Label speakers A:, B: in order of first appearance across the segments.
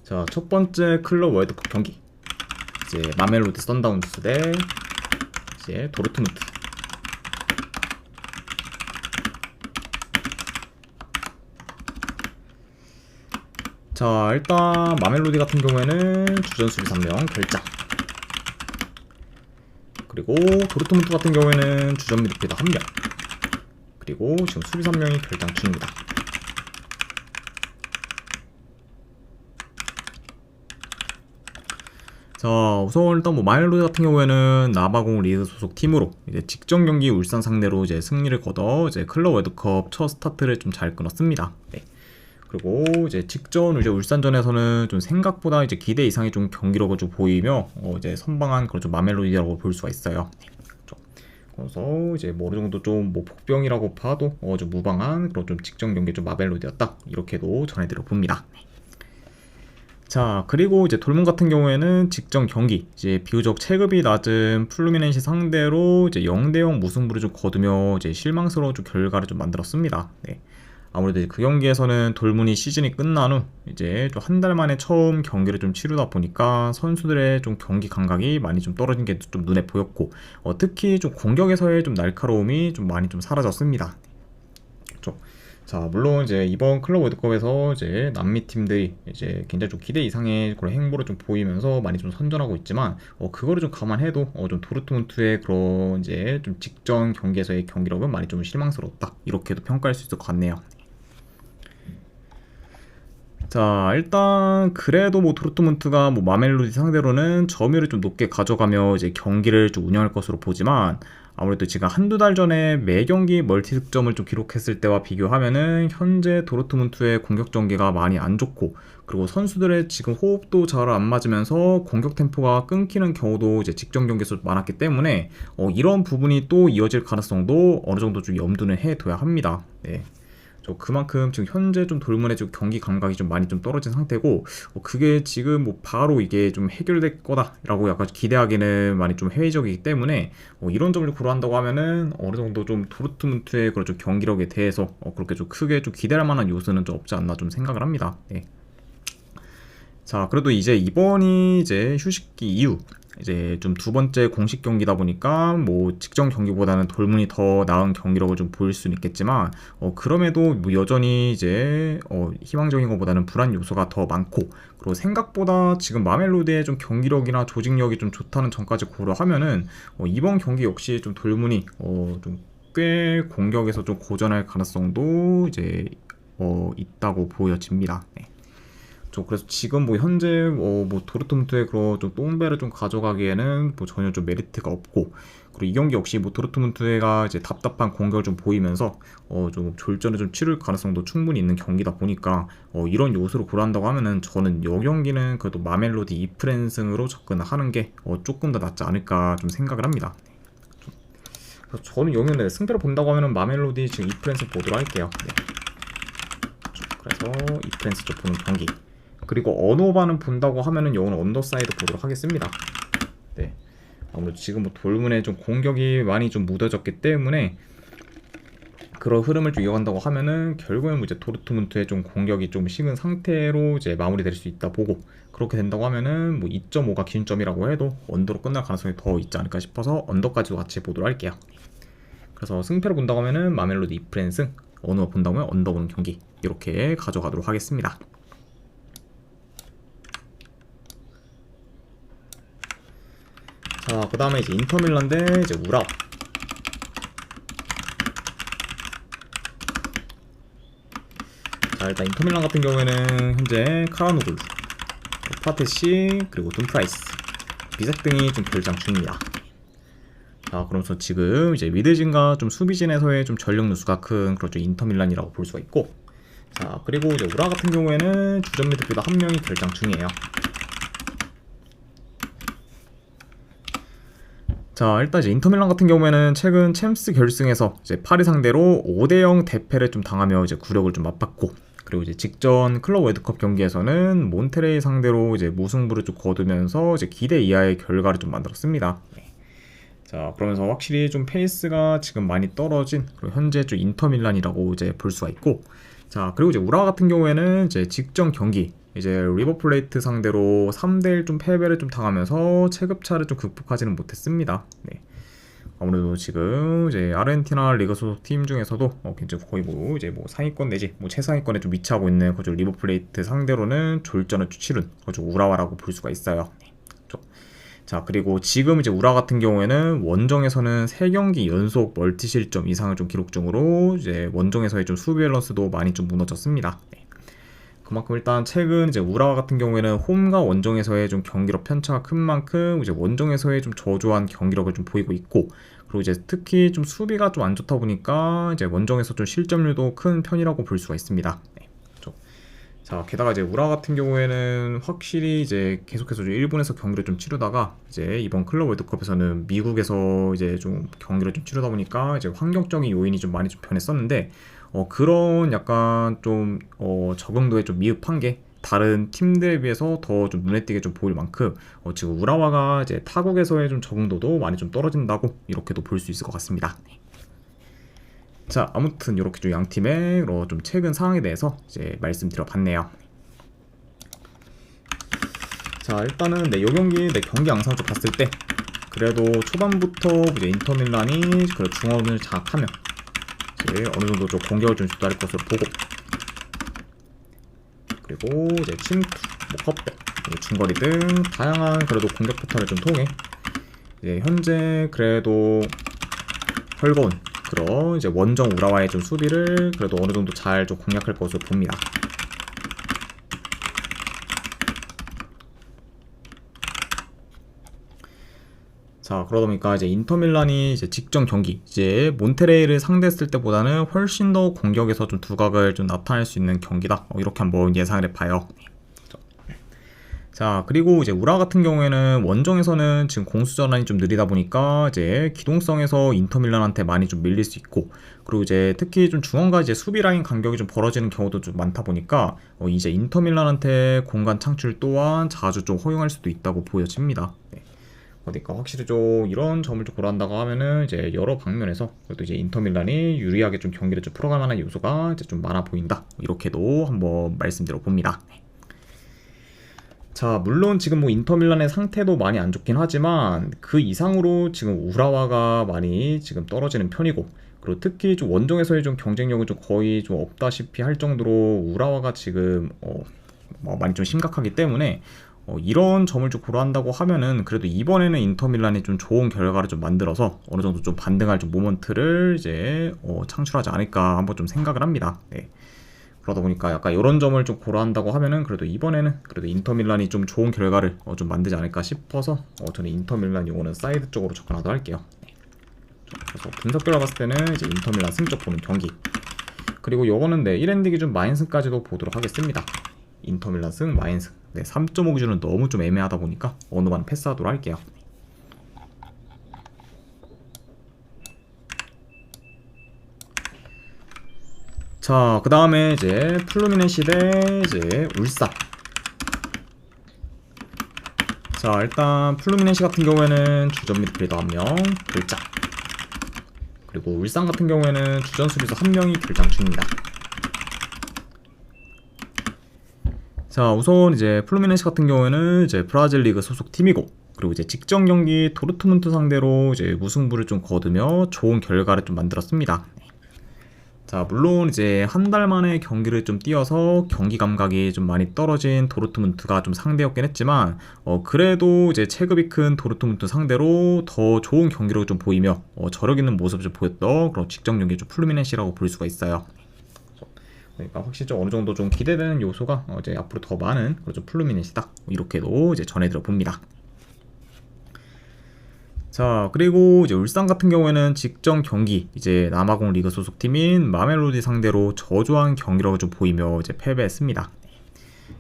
A: 자, 첫 번째 클럽 월드컵 경기. 이제 마멜로디 선다운스 대 이제 도르트문트. 자, 일단 마멜로디 같은 경우에는 주전 수비 3명 결장. 그리고 도르트문트 같은 경우에는 주전 미드필더 1명. 그리고 지금 수비 3명이 결장 중입니다. 자, 우선 일단 마멜로디 같은 경우에는 나바공 리그 소속 팀으로 이제 직전 경기 울산 상대로 이제 승리를 거둬 이제 클럽 월드컵 첫 스타트를 좀 잘 끊었습니다. 네. 그리고 이제 직전 이제 울산전에서는 좀 생각보다 이제 기대 이상의 좀 경기력을 좀 보이며 이제 선방한 그런 좀 마멜로디라고 볼 수가 있어요. 네. 그래서 이제 뭐 어느 정도 좀 뭐 복병이라고 봐도 좀 무방한 그런 좀 직전 경기 좀 마멜로디였다, 이렇게도 전해드려 봅니다. 자, 그리고 이제 돌문 같은 경우에는 직전 경기 이제 비교적 체급이 낮은 플루미넨시 상대로 이제 0대0 무승부를 좀 거두며 이제 실망스러운 좀 결과를 좀 만들었습니다. 네. 아무래도 그 경기에서는 돌문이 시즌이 끝난 후 이제 좀 한 달 만에 처음 경기를 좀 치르다 보니까 선수들의 좀 경기 감각이 많이 좀 떨어진 게 좀 눈에 보였고, 특히 좀 공격에서의 좀 날카로움이 좀 많이 좀 사라졌습니다. 그렇죠. 자, 물론 이제 이번 클럽 월드컵에서 이제 남미 팀들이 이제 굉장히 좀 기대 이상의 그런 행보를 좀 보이면서 많이 좀 선전하고 있지만, 그거를 좀 감안해도 좀 도르트문트의 그런 이제 좀 직전 경기에서의 경기력은 많이 좀 실망스럽다, 이렇게도 평가할 수 있을 것 같네요. 자, 일단 그래도 뭐 도르트문트가 뭐 마멜로디 상대로는 점유율을 좀 높게 가져가며 이제 경기를 좀 운영할 것으로 보지만, 아무래도 지금 한두 달 전에 매 경기 멀티 득점을 좀 기록했을 때와 비교하면은 현재 도르트문트의 공격 전개가 많이 안 좋고, 그리고 선수들의 지금 호흡도 잘 안 맞으면서 공격 템포가 끊기는 경우도 이제 직전 경기에서 많았기 때문에 이런 부분이 또 이어질 가능성도 어느 정도 좀 염두는 해둬야 합니다. 네. 그만큼 지금 현재 좀 돌문의 좀 경기 감각이 좀 많이 좀 떨어진 상태고, 그게 지금 뭐 바로 이게 좀 해결될 거다라고 약간 기대하기는 많이 좀 회의적이기 때문에 이런 점을 고려한다고 하면은 어느 정도 좀 도르트문트의 그런 좀 경기력에 대해서 그렇게 좀 크게 좀 기대할 만한 요소는 좀 없지 않나 좀 생각을 합니다. 네. 자, 그래도 이제 이번이 이제 휴식기 이후 이제 좀 두 번째 공식 경기다 보니까 뭐 직전 경기보다는 돌문이 더 나은 경기력을 좀 보일 수는 있겠지만, 그럼에도 뭐 여전히 이제 희망적인 것보다는 불안 요소가 더 많고, 그리고 생각보다 지금 마멜로디의 좀 경기력이나 조직력이 좀 좋다는 점까지 고려하면은 이번 경기 역시 좀 돌문이 좀 꽤 공격에서 좀 고전할 가능성도 이제 있다고 보여집니다. 네. 그래서 지금 뭐 현재 뭐 도르트문트의 그런 좀 똥배를 좀 가져가기에는 뭐 전혀 좀 메리트가 없고, 그리고 이 경기 역시 뭐 도르트문트가 이제 답답한 공격을 좀 보이면서 좀 졸전을 좀 치를 가능성도 충분히 있는 경기다 보니까 이런 요소를 고려한다고 하면은 저는 이 경기는 그래도 마멜로디 2프랜승으로 접근하는 게 조금 더 낫지 않을까 좀 생각을 합니다. 그래서 저는 이 경기는 승패를 본다고 하면은 마멜로디 지금 2프랜승 보도록 할게요. 네. 그래서 2프랜승 쪽 보는 경기. 그리고 언오바는 본다고 하면은 영어는 언더사이드 보도록 하겠습니다. 네. 아무래도 지금 뭐 돌문에 좀 공격이 많이 좀 묻어졌기 때문에 그런 흐름을 좀 이어간다고 하면은 결국엔 뭐 이제 도르트문트의 좀 공격이 좀 식은 상태로 이제 마무리될 수 있다 보고, 그렇게 된다고 하면은 뭐 2.5가 기준점이라고 해도 언더로 끝날 가능성이 더 있지 않을까 싶어서 언더까지도 같이 보도록 할게요. 그래서 승패를 본다고 하면은 마멜로디 2프랜승, 언어 본다고 하면 언더 보는 경기, 이렇게 가져가도록 하겠습니다. 자, 그 다음에 이제 인터밀란 대 이제 우라와. 자, 일단 인터밀란 같은 경우에는 현재 카라노글루, 파테시, 그리고 둠프라이스, 비색 등이 좀 결장 중입니다. 자, 그러면서 지금 이제 미드진과 좀 수비진에서의 좀 전력 누수가 큰 그런 좀 인터밀란이라고 볼 수가 있고, 자, 그리고 이제 우라 같은 경우에는 주전 미드필더 한 명이 결장 중이에요. 자, 일단 이제 인터밀란 같은 경우에는 최근 챔스 결승에서 이제 파리 상대로 5대0 대패를 좀 당하며 이제 굴욕을 좀 맛봤고, 그리고 이제 직전 클럽 월드컵 경기에서는 몬테레이 상대로 이제 무승부를 좀 거두면서 이제 기대 이하의 결과를 좀 만들었습니다. 자, 그러면서 확실히 좀 페이스가 지금 많이 떨어진 그리고 현재 좀 인터밀란이라고 이제 볼 수가 있고, 자, 그리고 이제 우라 같은 경우에는 이제 직전 경기 이제 리버플레이트 상대로 3대1 좀 패배를 좀 당하면서 체급차를 좀 극복하지는 못했습니다. 네. 아무래도 지금 이제 아르헨티나 리그 소속 팀 중에서도 굉장히 거의 뭐 이제 뭐 상위권 내지 뭐 최상위권에 좀 위치하고 있는 거죠. 리버플레이트 상대로는 졸전을 치른 거죠. 우라와라고 볼 수가 있어요. 네. 자, 그리고 지금 이제 우라 같은 경우에는 원정에서는 3경기 연속 멀티 실점 이상을 좀 기록 중으로 이제 원정에서의 좀 수비 밸런스도 많이 좀 무너졌습니다. 네. 그만큼 일단 최근 이제 우라와 같은 경우에는 홈과 원정에서의 좀 경기력 편차가 큰 만큼 이제 원정에서의 좀 저조한 경기력을 좀 보이고 있고, 그리고 이제 특히 좀 수비가 좀 안 좋다 보니까 이제 원정에서 좀 실점률도 큰 편이라고 볼 수가 있습니다. 네. 그렇죠. 자, 게다가 이제 우라 같은 경우에는 확실히 이제 계속해서 일본에서 경기를 좀 치르다가 이제 이번 클럽 월드컵에서는 미국에서 이제 좀 경기를 좀 치르다 보니까 이제 환경적인 요인이 좀 많이 좀 변했었는데, 그런 약간 좀 적응도에 좀 미흡한 게 다른 팀들에 비해서 더 좀 눈에 띄게 좀 보일 만큼 지금 우라와가 이제 타국에서의 좀 적응도도 많이 좀 떨어진다고 이렇게도 볼 수 있을 것 같습니다. 자, 아무튼 이렇게 좀 양 팀의 좀 최근 상황에 대해서 이제 말씀드려봤네요. 자, 일단은 요 경기 내 경기 양상을 좀 봤을 때 그래도 초반부터 이제 인터밀란이 그 중원을 장악하면 이제 어느 정도 좀 공격을 좀 주도할 것으로 보고, 그리고 이제 침투, 뭐 컵백, 중거리 등 다양한 그래도 공격 패턴을 좀 통해 이제 현재 그래도 헐거운 그런 이제 원정 우라와의 좀 수비를 그래도 어느 정도 잘 좀 공략할 것으로 봅니다. 자, 그러다 보니까 이제 인터밀란이 이제 직전 경기 이제 몬테레이를 상대했을 때보다는 훨씬 더 공격에서 좀 두각을 좀 나타낼 수 있는 경기다. 이렇게 한번 예상을 해봐요. 자, 그리고 이제 우라 같은 경우에는 원정에서는 지금 공수 전환이 좀 느리다 보니까 이제 기동성에서 인터밀란한테 많이 좀 밀릴 수 있고, 그리고 이제 특히 좀 중원과 이제 수비 라인 간격이 좀 벌어지는 경우도 좀 많다 보니까 이제 인터밀란한테 공간 창출 또한 자주 좀 허용할 수도 있다고 보여집니다. 네. 그러니까 확실히 좀 이런 점을 좀 고려한다고 하면은 이제 여러 방면에서 그래도 이제 인터밀란이 유리하게 좀 경기를 좀 풀어갈 만한 요소가 이제 좀 많아 보인다. 이렇게도 한번 말씀드려 봅니다. 자, 물론 지금 뭐 인터밀란의 상태도 많이 안 좋긴 하지만 그 이상으로 지금 우라와가 많이 지금 떨어지는 편이고, 그리고 특히 좀 원정에서의 좀 경쟁력은 좀 거의 좀 없다시피 할 정도로 우라와가 지금 많이 좀 심각하기 때문에 이런 점을 좀 고려한다고 하면은 그래도 이번에는 인터밀란이 좀 좋은 결과를 좀 만들어서 어느 정도 좀 반등할 좀 모먼트를 이제 창출하지 않을까 한번 좀 생각을 합니다. 네. 그러다 보니까 약간 이런 점을 좀 고려한다고 하면은 그래도 이번에는 그래도 인터밀란이 좀 좋은 결과를 좀 만들지 않을까 싶어서 저는 인터밀란 요거는 사이드 쪽으로 접근하도록 할게요. 네. 그래서 분석 결과 봤을 때는 이제 인터밀란 승적 보는 경기, 그리고 요거는 네 1엔드 기준 마인승까지도 보도록 하겠습니다. 인터밀란 승 마인승. 네, 3.5 기준은 너무 좀 애매하다 보니까 어느 반 패스하도록 할게요. 자, 그 다음에 이제 플루미넨시 대 이제 울산. 자, 일단 플루미넨시 같은 경우에는 주전 미드필더 1명 결장, 그리고 울산 같은 경우에는 주전 수비수 1명이 결장 중입니다. 자, 우선 이제 플루미넨시 같은 경우에는 이제 브라질 리그 소속 팀이고, 그리고 이제 직전 경기 도르트문트 상대로 이제 무승부를 좀 거두며 좋은 결과를 좀 만들었습니다. 자, 물론 이제 한 달 만에 경기를 좀 뛰어서 경기 감각이 좀 많이 떨어진 도르트문트가 좀 상대였긴 했지만 그래도 이제 체급이 큰 도르트문트 상대로 더 좋은 경기력을 좀 보이며 저력 있는 모습을 좀 보였던 그런 직전 경기 좀 플루미넨시라고 볼 수가 있어요. 그러니까 확실히 좀 어느 정도 좀 기대되는 요소가 이제 앞으로 더 많은 그런 좀 플루미넨시다. 이렇게도 이제 전해드려 봅니다. 자, 그리고 이제 울산 같은 경우에는 직전 경기 이제 남아공 리그 소속 팀인 마멜로디 상대로 저조한 경기력을 좀 보이며 이제 패배했습니다.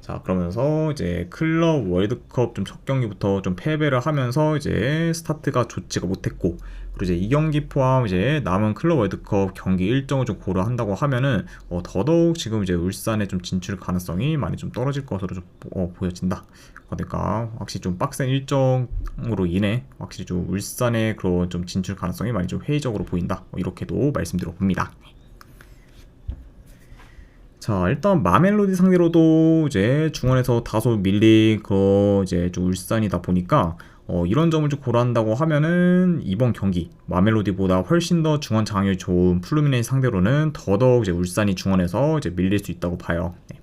A: 자, 그러면서 이제 클럽 월드컵 좀 첫 경기부터 좀 패배를 하면서 이제 스타트가 좋지가 못했고, 그리고 이제 이 경기 포함 이제 남은 클럽 월드컵 경기 일정을 좀 고려한다고 하면은 더더욱 지금 이제 울산의 좀 진출 가능성이 많이 좀 떨어질 것으로 좀 보여진다. 그러니까 확실히 좀 빡센 일정으로 인해 확실히 좀 울산의 그런 좀 진출 가능성이 많이 좀 회의적으로 보인다. 이렇게도 말씀드려 봅니다. 자, 일단 마멜로디 상대로도 이제 중원에서 다소 밀린 그 이제 좀 울산이다 보니까 이런 점을 좀 고려한다고 하면은 이번 경기 마멜로디보다 훨씬 더 중원 장악이 좋은 플루미넨시 상대로는 더더욱 이제 울산이 중원에서 이제 밀릴 수 있다고 봐요. 네.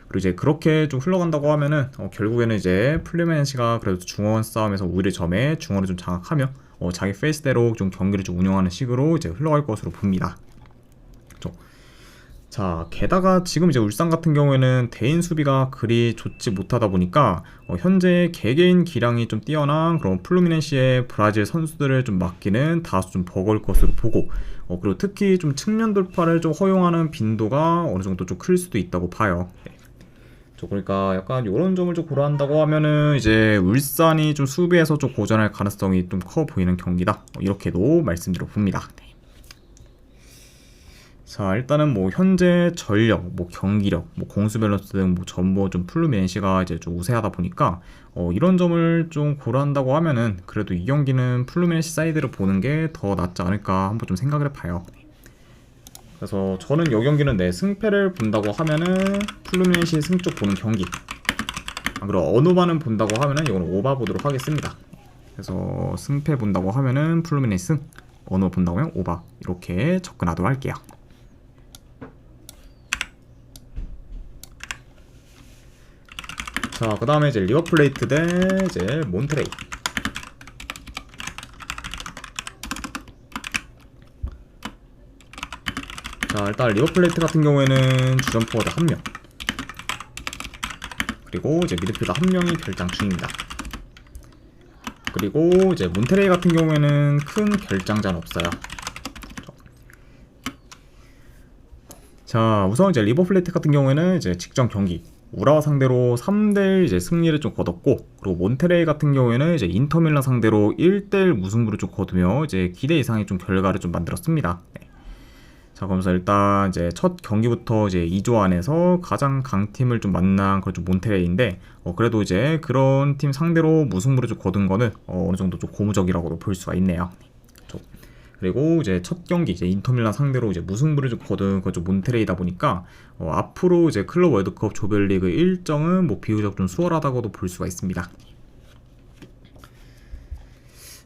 A: 그리고 이제 그렇게 좀 흘러간다고 하면은 결국에는 이제 플루미넨시가 그래도 중원 싸움에서 오히려 점에 중원을 좀 장악하며 자기 페이스대로 좀 경기를 좀 운영하는 식으로 이제 흘러갈 것으로 봅니다. 자, 게다가 지금 이제 울산 같은 경우에는 대인 수비가 그리 좋지 못하다 보니까 현재 개개인 기량이 좀 뛰어난 그런 플루미넨시의 브라질 선수들을 좀 막기는 다소 좀 버거울 것으로 보고 그리고 특히 좀 측면 돌파를 좀 허용하는 빈도가 어느 정도 좀 클 수도 있다고 봐요. 네. 그러니까 약간 이런 점을 좀 고려한다고 하면은 이제 울산이 좀 수비에서 좀 고전할 가능성이 좀 커 보이는 경기다. 이렇게도 말씀드려 봅니다. 네. 자, 일단은 뭐 현재 전력, 뭐 경기력, 뭐 공수 밸런스 등 뭐 전부 좀 플루미넨시가 이제 좀 우세하다 보니까 이런 점을 좀 고려한다고 하면은 그래도 이 경기는 플루미넨시 사이드를 보는 게 더 낫지 않을까 한번 좀 생각을 해봐요. 그래서 저는 이 경기는 내 승패를 본다고 하면은 플루미넨시 승쪽 보는 경기. 그리고 언오바는 본다고 하면은 이거는 오바 보도록 하겠습니다. 그래서 승패 본다고 하면은 플루미넨시 승, 언오 본다고 하면 오바 이렇게 접근하도록 할게요. 자, 그 다음에 이제 리버플레이트 대 이제 몬테레이. 자, 일단 리버플레이트 같은 경우에는 주전 포워드 1명, 그리고 이제 미드필더 1명이 결장 중입니다. 그리고 이제 몬테레이 같은 경우에는 큰 결장자는 없어요. 자, 우선 이제 리버플레이트 같은 경우에는 이제 직전 경기 우라와 상대로 3대1 이제 승리를 좀 거뒀고, 그리고 몬테레이 같은 경우에는 이제 인터밀란 상대로 1대1 무승부를 좀 거두며 이제 기대 이상의 좀 결과를 좀 만들었습니다. 네. 자, 그러면서 일단 이제 첫 경기부터 이제 2조 안에서 가장 강팀을 좀 만난 그런 좀 몬테레이인데, 그래도 이제 그런 팀 상대로 무승부를 좀 거둔 거는 어느 정도 좀 고무적이라고도 볼 수가 있네요. 그리고 이제 첫 경기 이제 인터밀란 상대로 이제 무승부를 좀 거둔 그 좀 몬테레이다 보니까 앞으로 이제 클럽 월드컵 조별리그 일정은 뭐 비교적 좀 수월하다고도 볼 수가 있습니다.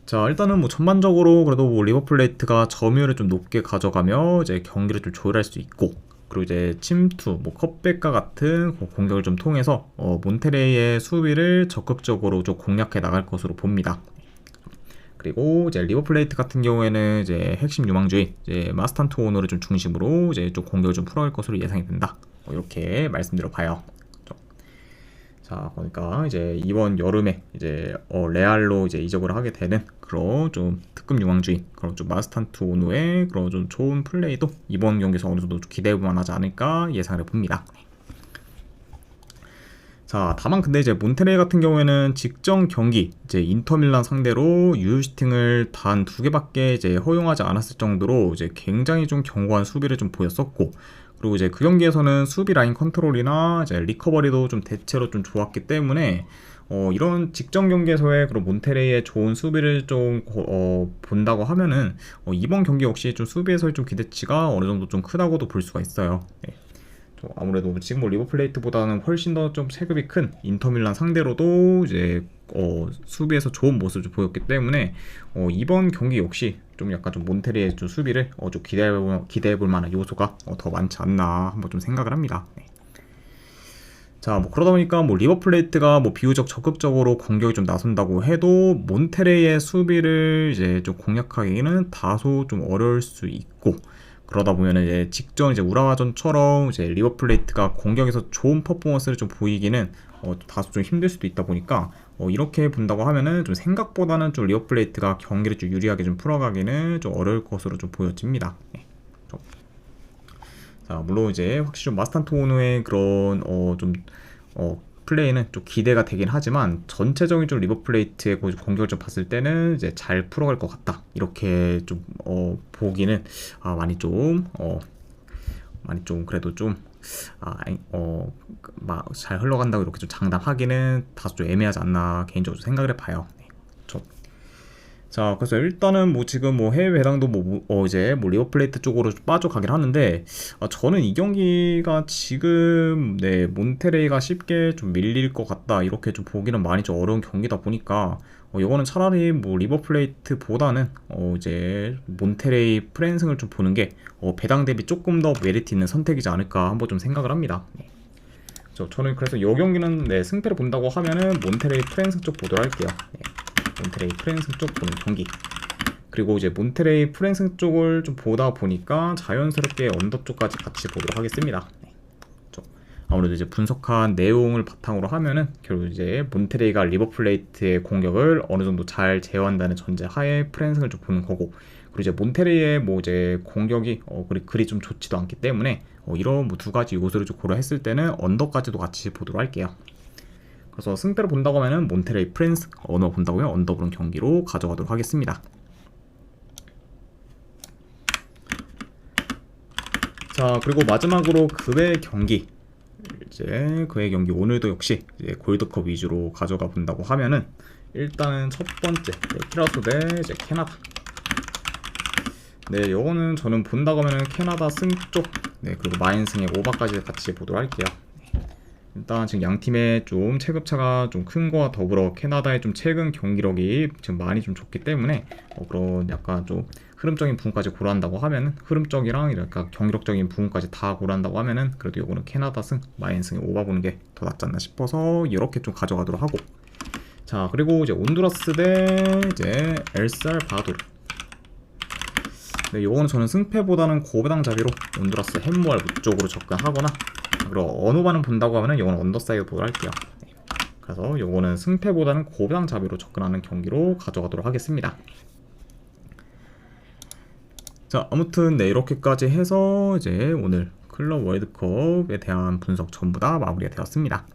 A: 자, 일단은 뭐 전반적으로 그래도 뭐 리버플레이트가 점유율을 좀 높게 가져가며 이제 경기를 좀 조율할 수 있고, 그리고 이제 침투, 뭐 컵백과 같은 공격을 좀 통해서 몬테레이의 수비를 적극적으로 좀 공략해 나갈 것으로 봅니다. 그리고 이제 리버플레이트 같은 경우에는 이제 핵심 유망주인 이제 마스탄투 오너를 좀 중심으로 이제 좀 공격을 좀 풀어갈 것으로 예상이 된다. 이렇게 말씀드려 봐요. 자, 그러니까 이제 이번 여름에 이제 레알로 이제 이적을 하게 되는 그런 좀 특급 유망주인 그런 좀 마스탄투 오너의 그런 좀 좋은 플레이도 이번 경기에서 어느 정도 좀 기대해 볼 만하지 않을까 예상을 봅니다. 자, 다만 근데 이제 몬테레이 같은 경우에는 직전 경기 이제 인터밀란 상대로 유효슈팅을 단 2개밖에 이제 허용하지 않았을 정도로 이제 굉장히 좀 견고한 수비를 좀 보였었고, 그리고 이제 그 경기에서는 수비 라인 컨트롤이나 이제 리커버리도 좀 대체로 좀 좋았기 때문에 이런 직전 경기에서의 그런 몬테레이의 좋은 수비를 좀 본다고 하면은 이번 경기 역시 좀 수비에서의 좀 기대치가 어느 정도 좀 크다고도 볼 수가 있어요. 네. 아무래도 지금 뭐 리버플레이트보다는 훨씬 더 좀 체급이 큰 인터밀란 상대로도 이제 수비에서 좋은 모습을 좀 보였기 때문에 이번 경기 역시 좀 약간 좀 몬테레의 좀 수비를 좀 기대해볼 만한 요소가 더 많지 않나 한번 좀 생각을 합니다. 네. 자, 뭐 그러다 보니까 뭐 리버플레이트가 뭐 비교적 적극적으로 공격이 좀 나선다고 해도 몬테레의 수비를 이제 좀 공략하기는 다소 좀 어려울 수 있고, 그러다 보면은 이제 직전 이제 우라와전처럼 이제 리버플레이트가 공격에서 좋은 퍼포먼스를 좀 보이기는 다소 좀 힘들 수도 있다 보니까 이렇게 본다고 하면은 좀 생각보다는 좀 리버플레이트가 경기를 좀 유리하게 좀 풀어가기는 좀 어려울 것으로 좀 보여집니다. 네. 자, 물론 이제 확실히 좀 마스탄토노의 그런 플레이는 좀 기대가 되긴 하지만 전체적인 좀 리버플레이트의 공격을 좀 봤을 때는 이제 잘 풀어갈 것 같다. 이렇게 좀 보기는 많이 좀 그래도 좀 잘 흘러간다고 이렇게 좀 장담하기는 다소 좀 애매하지 않나 개인적으로 생각을 해봐요. 네. 자, 그래서 일단은 뭐 지금 뭐 해외 배당도 이제 뭐 리버플레이트 쪽으로 좀 빠져가긴 하는데, 저는 이 경기가 지금 네 몬테레이가 쉽게 좀 밀릴 것 같다 이렇게 좀 보기는 많이 좀 어려운 경기다 보니까 이거는 차라리 뭐 리버플레이트보다는 이제 몬테레이 프랜승을 좀 보는 게 배당 대비 조금 더 메리트 있는 선택이지 않을까 한번 좀 생각을 합니다. 네. 저는 그래서 이 경기는 네, 승패를 본다고 하면은 몬테레이 프랜승 쪽 보도록 할게요. 네. 몬테레이 프랜승 쪽 보는 경기. 그리고 이제 몬테레이 프랜승 쪽을 좀 보다 보니까 자연스럽게 언더 쪽까지 같이 보도록 하겠습니다. 네. 아무래도 이제 분석한 내용을 바탕으로 하면은 결국 이제 몬테레이가 리버플레이트의 공격을 어느 정도 잘 제어한다는 전제 하에 프랜승을 좀 보는 거고, 그리고 이제 몬테레이의 뭐 이제 공격이 그리 좀 좋지도 않기 때문에 이런 뭐 두 가지 요소를 좀 고려했을 때는 언더까지도 같이 보도록 할게요. 그래서 승패를 본다고 하면은 몬테레이 프랜스 언어 본다고요? 언더 보는 경기로 가져가도록 하겠습니다. 자, 그리고 마지막으로 그외 경기, 이제 그외 경기 오늘도 역시 이제 골드컵 위주로 가져가 본다고 하면은 일단은 첫 번째 키라소 대 이제 캐나다. 네, 요거는 저는 본다고 하면은 캐나다 승쪽, 네, 그리고 마인승의 오바까지 같이 보도록 할게요. 일단 지금 양 팀의 좀 체급차가 좀 큰 거와 더불어 캐나다의 좀 최근 경기력이 지금 많이 좀 좋기 때문에 그런 약간 좀 흐름적인 부분까지 고려한다고 하면은, 흐름적이랑 약간 경기력적인 부분까지 다 고려한다고 하면은 그래도 요거는 캐나다 승, 마인승의 오바 보는 게 더 낫지 않나 싶어서 이렇게 좀 가져가도록 하고, 자, 그리고 이제 온두라스 대 이제 엘살바도르. 네, 요거는 저는 승패보다는 고배당 자비로 온두라스 햄무알 쪽으로 접근하거나, 그리고 언어반을 본다고 하면 이건 언더사이드 보도록 할게요. 네. 그래서 요거는 승패보다는 고배당 자비로 접근하는 경기로 가져가도록 하겠습니다. 자, 아무튼 네, 이렇게까지 해서 이제 오늘 클럽 월드컵에 대한 분석 전부 다 마무리가 되었습니다.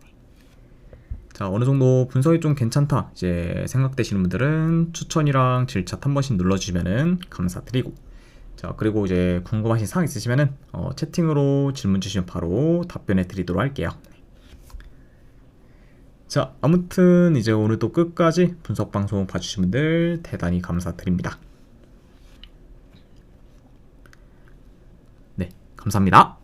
A: 자, 어느 정도 분석이 좀 괜찮다 이제 생각되시는 분들은 추천이랑 질차 한 번씩 눌러주시면은 감사드리고, 자, 그리고 이제 궁금하신 사항 있으시면은 채팅으로 질문 주시면 바로 답변해 드리도록 할게요. 자, 아무튼 이제 오늘도 끝까지 분석 방송 봐주신 분들 대단히 감사드립니다. 네, 감사합니다.